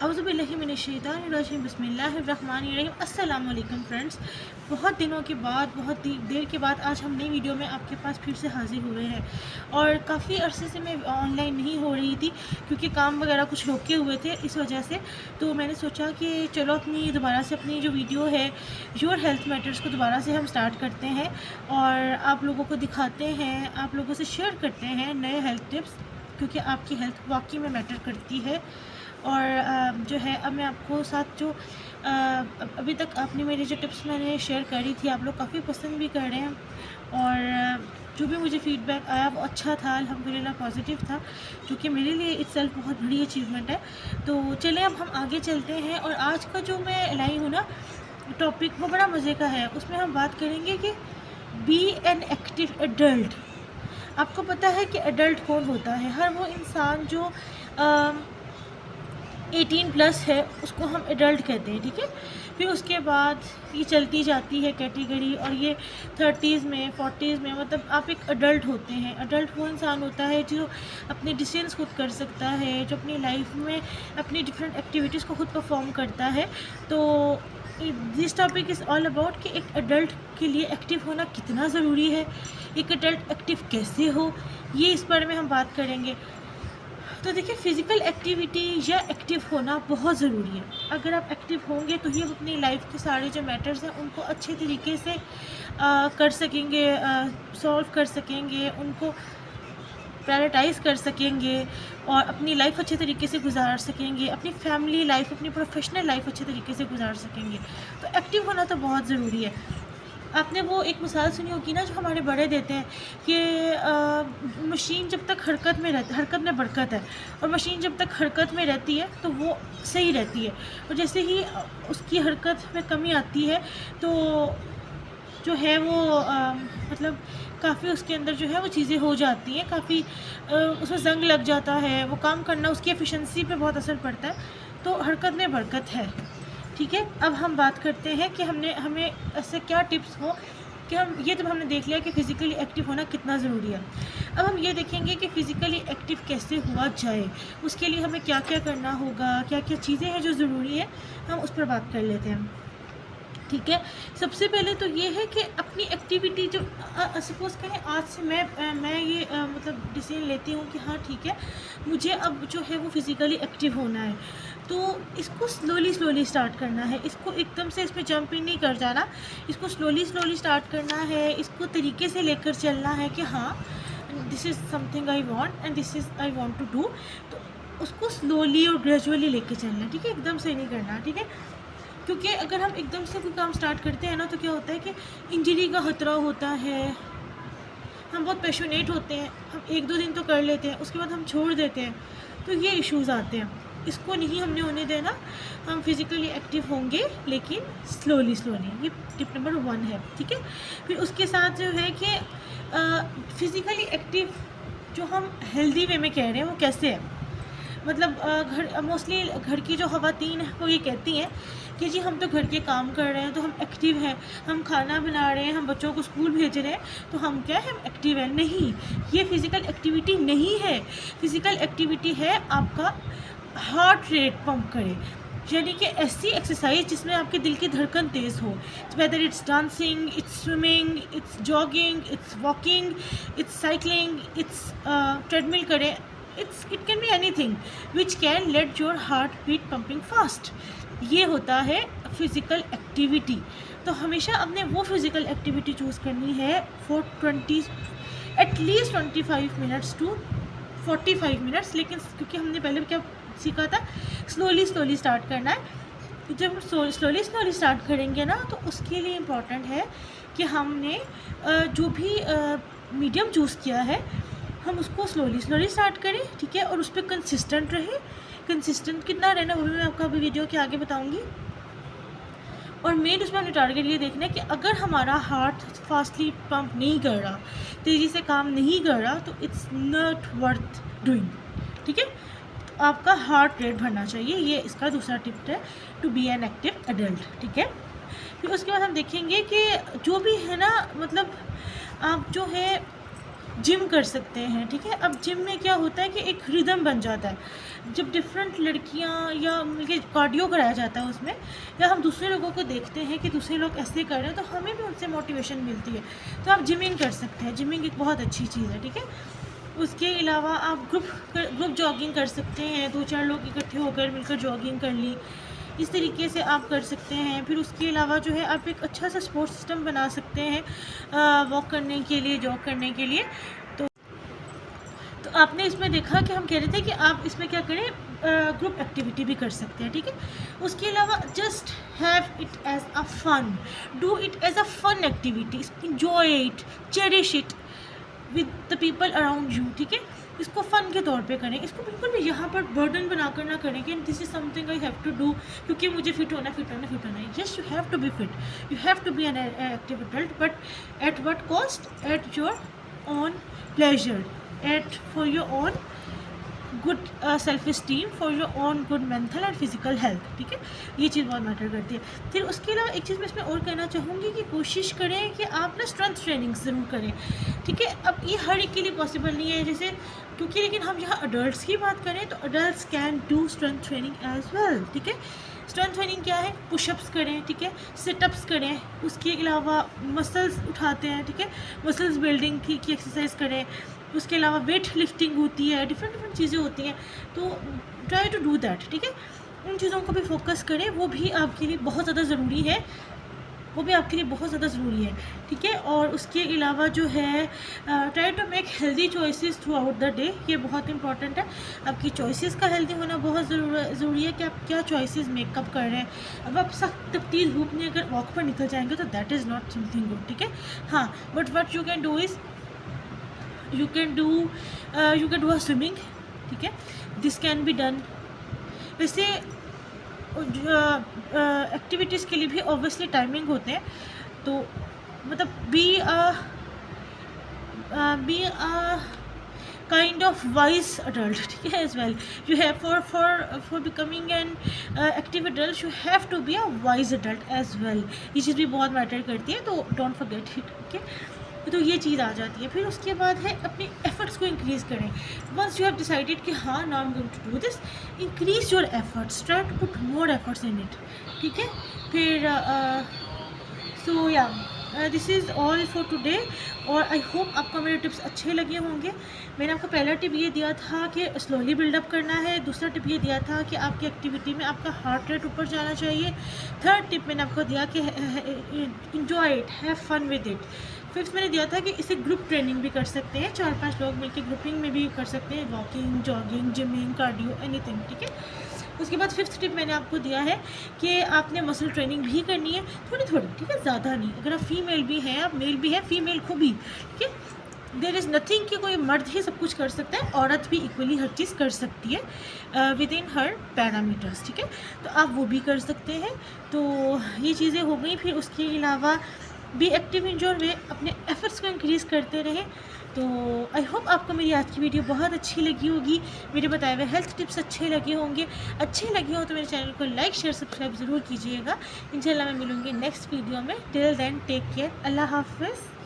औज़ुबिल्लाहिमिनश्शैतानिर्रजीम बिस्मिल्लाहिर्रहमानिर्रहीम। अस्सलाम वालेकुम फ्रेंड्स, बहुत दिनों के बाद, बहुत देर के बाद आज हम नई वीडियो में आपके पास फिर से हाज़िर हुए हैं। और काफ़ी अरसे से मैं ऑनलाइन नहीं हो रही थी क्योंकि काम वगैरह कुछ रोके हुए थे, इस वजह से। तो मैंने सोचा कि चलो दोबारा से अपनी जो वीडियो है योर हेल्थ मैटर्स को दोबारा से हम स्टार्ट करते हैं और आप लोगों को दिखाते हैं, आप लोगों से शेयर करते हैं नए हेल्थ टिप्स, क्योंकि आपकी हेल्थ वाकई में मैटर करती है। और जो है अब मैं आपको साथ जो अभी तक आपने मेरी जो टिप्स मैंने शेयर करी थी, आप लोग काफ़ी पसंद भी कर रहे हैं। और जो भी मुझे फ़ीडबैक आया वो अच्छा था, अल्हम्दुलिल्लाह पॉजिटिव था, जो कि मेरे लिए इट्सेल्फ बहुत बड़ी अचीवमेंट है। तो चलें अब हम आगे चलते हैं। और आज का जो मैं लाई हूँ ना टॉपिक, वो बड़ा मज़े का है। उसमें हम बात करेंगे कि बी एन एक्टिव एडल्ट। आपको पता है कि एडल्ट कौन होता है? हर वो इंसान जो 18+ है उसको हम एडल्ट कहते हैं, ठीक है। फिर उसके बाद ये चलती जाती है कैटेगरी, और ये 30s में 40s में मतलब आप एक एडल्ट होते हैं। एडल्ट वो इंसान होता है जो अपने डिसीजंस खुद कर सकता है, जो अपनी लाइफ में अपनी डिफरेंट एक्टिविटीज़ को खुद परफॉर्म करता है। तो this topic is all about कि एक एडल्ट के लिए एक्टिव होना कितना ज़रूरी है, एक एडल्ट एक्टिव कैसे हो, ये इस बारे में हम बात करेंगे। तो देखिए, फ़िज़िकल एक्टिविटी या एक्टिव होना बहुत ज़रूरी है। अगर आप एक्टिव होंगे तो ही आप अपनी लाइफ के सारे जो मैटर्स हैं उनको अच्छे तरीके से कर सकेंगे, सॉल्व कर सकेंगे, उनको प्रायोरिटाइज़ कर सकेंगे और अपनी लाइफ अच्छे तरीके से गुजार सकेंगे, अपनी फैमिली लाइफ, अपनी प्रोफेशनल लाइफ अच्छे तरीके से गुजार सकेंगे। तो एक्टिव होना तो बहुत ज़रूरी है। आपने वो एक मिसाल सुनी होगी ना जो हमारे बड़े देते हैं कि मशीन जब तक हरकत में बरकत है, और मशीन जब तक हरकत में रहती है तो वो सही रहती है। और जैसे ही उसकी हरकत में कमी आती है तो जो है वो मतलब काफ़ी उसके अंदर जो है वो चीज़ें हो जाती हैं, काफ़ी उसमें ज़ंग लग जाता है, वो काम करना, उसकी एफिशिएंसी पे बहुत असर पड़ता है। तो हरकत में बरकत है, ठीक है। अब हम बात करते हैं कि हमें ऐसे क्या टिप्स हो कि तो हमने देख लिया कि फ़िज़िकली एक्टिव होना कितना ज़रूरी है। अब हम ये देखेंगे कि फ़िज़िकली एक्टिव कैसे हुआ जाए, उसके लिए हमें क्या क्या करना होगा, क्या क्या चीज़ें हैं जो ज़रूरी है, हम उस पर बात कर लेते हैं, ठीक है। सबसे पहले तो ये है कि अपनी एक्टिविटी जो सपोज़ करें आज से मैं ये मतलब डिसीजन लेती हूँ कि हाँ ठीक है, मुझे अब जो है वो फ़िज़िकली एक्टिव होना है, तो इसको स्लोली स्टार्ट करना है। इसको एकदम से इसमें जंप इन नहीं कर जाना, इसको स्लोली स्टार्ट करना है, इसको तरीके से लेकर चलना है कि हाँ this is something I want and this is I want to do. तो उसको स्लोली और ग्रेजुअली लेके चलना है, ठीक है, एकदम से नहीं करना, ठीक है। क्योंकि अगर हम एकदम से कोई काम स्टार्ट करते हैं ना तो क्या होता है कि इंजरी का खतरा होता है। हम बहुत पैशनेट होते हैं, हम 1-2 दिन तो कर लेते हैं, उसके बाद हम छोड़ देते हैं, तो ये इश्यूज़ आते हैं। इसको नहीं हमने होने देना। हम फिज़िकली एक्टिव होंगे लेकिन स्लोली, ये टिप नंबर 1 है, ठीक है। फिर उसके साथ जो है कि फिज़िकली एक्टिव जो हम हेल्दी वे में कह रहे हैं वो कैसे है, मतलब मोस्टली घर की जो ख़वातीन हैं वो ये कहती हैं कि जी हम तो घर के काम कर रहे हैं तो हम एक्टिव हैं, हम खाना बना रहे हैं, हम बच्चों को स्कूल भेज रहे हैं, तो हम क्या है, हम एक्टिव हैं। नहीं, ये फ़िज़िकल एक्टिविटी नहीं है। फ़िज़िकल एक्टिविटी है आपका हार्ट रेट पंप करे, यानी कि ऐसी एक्सरसाइज जिसमें आपके दिल की धड़कन तेज़ हो। Whether it's dancing, it's swimming, it's jogging, it's walking, it's cycling, it's treadmill करें, it can be anything which can let your heart beat pumping fast. ये होता है फ़िज़िकल एक्टिविटी। तो हमेशा अपने वो फ़िज़िकल एक्टिविटी चूज़ करनी है for at least 25 minutes to 45 minutes. लेकिन क्योंकि हमने पहले क्या सीखा था, स्लोली स्टार्ट करना है। जब हम स्लोली स्टार्ट करेंगे ना तो उसके लिए इम्पॉर्टेंट है कि हमने जो भी मीडियम चूज़ किया है हम उसको स्लोली स्टार्ट करें, ठीक है, और उस पर कंसिस्टेंट रहें। कंसिस्टेंट कितना रहना वो भी मैं आपको अभी वीडियो के आगे बताऊंगी। और मेन उसमें हमने टारगेट ये देखना है कि अगर हमारा हार्ट फास्टली पंप नहीं कर रहा, तेज़ी से काम नहीं कर रहा, तो इट्स नॉट वर्थ डूइंग, ठीक है। तो आपका हार्ट रेट बढ़ना चाहिए, ये इसका दूसरा टिप है to be an active adult, ठीक है। फिर उसके बाद हम देखेंगे कि जो भी है ना, मतलब आप जो है जिम कर सकते हैं, ठीक है। अब जिम में क्या होता है कि एक रिदम बन जाता है, जब डिफरेंट लड़कियां या मिलके कार्डियो कराया जाता है उसमें, या हम दूसरे लोगों को देखते हैं कि दूसरे लोग ऐसे कर रहे हैं तो हमें भी उनसे मोटिवेशन मिलती है। तो आप जिमिंग कर सकते हैं, जिमिंग एक बहुत अच्छी चीज़ है, ठीक है। उसके अलावा आप ग्रुप जॉगिंग कर सकते हैं, 2-4 लोग इकट्ठे होकर मिलकर जॉगिंग कर ली, इस तरीके से आप कर सकते हैं। फिर उसके अलावा जो है आप एक अच्छा सा सपोर्ट सिस्टम बना सकते हैं वॉक करने के लिए, जॉग करने के लिए। तो आपने इसमें देखा कि हम कह रहे थे कि आप इसमें क्या करें, ग्रुप एक्टिविटी भी कर सकते हैं, ठीक है। उसके अलावा just have it as a fun, do it as a fun activity, enjoy it, cherish it with the people around you, ठीक है। इसको फ़न के तौर पे करें, इसको बिल्कुल भी यहाँ पर बर्डन बनाकर ना करें कि this is something I have to do क्योंकि मुझे फिट होना है। Yes, you have to be fit, you have to be an active adult, but at what cost, at your own pleasure, at for your own good self esteem, for your own good mental and physical health, ठीक है। ये चीज़ बहुत matter करती है। फिर उसके अलावा एक चीज़ मैं इसमें और कहना चाहूँगी कि कोशिश करें कि आप ना स्ट्रेंथ ट्रेनिंग ज़रूर करें, ठीक है। अब ये हर एक के लिए पॉसिबल नहीं है, जैसे क्योंकि लेकिन हम यहाँ अडल्ट की बात करें तो adult can do strength training as well, ठीक है। स्ट्रेंथ ट्रेनिंग क्या है, पुशअप्स करें, ठीक है, सिटअप्स करें, उसके अलावा मसल्स उठाते हैं, ठीक है, मसल्स बिल्डिंग की एक्सरसाइज करें। उसके अलावा वेट लिफ्टिंग होती है, डिफरेंट चीज़ें होती हैं, तो ट्राई टू डू दैट, ठीक है। उन चीज़ों को भी फोकस करें, वो भी आपके लिए बहुत ज़्यादा ज़रूरी है, ठीक है। और उसके अलावा जो है try to make healthy choices throughout the day, ये बहुत इंपॉर्टेंट है। आपकी चॉइसेस का हेल्दी होना बहुत ज़रूरी है कि आप क्या चॉइसेस मेकअप कर रहे हैं। अब आप सख्त तब्दील धूप में अगर वॉक पर निकल जाएंगे तो that is not something good, ठीक है। हाँ, but what you can do is you can do a swimming, ठीक है, this can be done। वैसे एक्टिविटीज़ के लिए भी ऑब्वियसली टाइमिंग होते हैं, तो मतलब be a kind of wise adult, ठीक है, as well you have for becoming an active adult you have to be a wise adult as well. ये चीज़ भी बहुत मैटर करती है, तो डोंट फॉरगेट इट, ठीक है। तो ये चीज़ आ जाती है। फिर उसके बाद है अपने एफर्ट्स को इंक्रीज़ करें। वंस यू हैव डिसाइडेड कि हाँ now I am going to do this, increase your efforts, try to put more efforts in it, ठीक है। फिर so yeah this is all for today, और आई होप आपको मेरे tips अच्छे लगे होंगे। मैंने आपको पहला टिप ये दिया था कि स्लोली बिल्डअप करना है, दूसरा टिप ये दिया था कि आपकी एक्टिविटी में आपका हार्ट रेट ऊपर जाना चाहिए, थर्ड टिप मैंने आपको दिया कि enjoy it, have fun with it, fifth मैंने दिया था कि इसे ग्रुप ट्रेनिंग भी कर सकते हैं, 4-5 लोग मिलकर ग्रुपिंग में भी कर सकते हैं, walking, jogging, gymming, cardio, anything, ठीक है। उसके बाद फिफ्थ टिप मैंने आपको दिया है कि आपने मसल ट्रेनिंग भी करनी है, थोड़ी थोड़ी, ठीक है, ज़्यादा नहीं। अगर आप फीमेल भी हैं, आप मेल भी हैं, फीमेल को भी, ठीक है। देयर इज़ नथिंग कि कोई मर्द ही सब कुछ कर सकता है, औरत भी इक्वली हर चीज़ कर सकती है विद इन हर पैरामीटर्स, ठीक है। तो आप वो भी कर सकते हैं। तो ये चीज़ें हो गई। फिर उसके अलावा be active in your way, अपने एफर्ट्स को इंक्रीज़ करते रहें। तो आई होप आपको मेरी आज की वीडियो बहुत अच्छी लगी होगी, मेरे बताए हुए हेल्थ टिप्स अच्छे लगे होंगे। अच्छे लगे हो तो मेरे चैनल को लाइक, शेयर, सब्सक्राइब ज़रूर कीजिएगा। इंशाल्लाह मैं मिलूँगी नेक्स्ट वीडियो में। टिल देन टेक केयर, अल्लाह हाफ़िज़।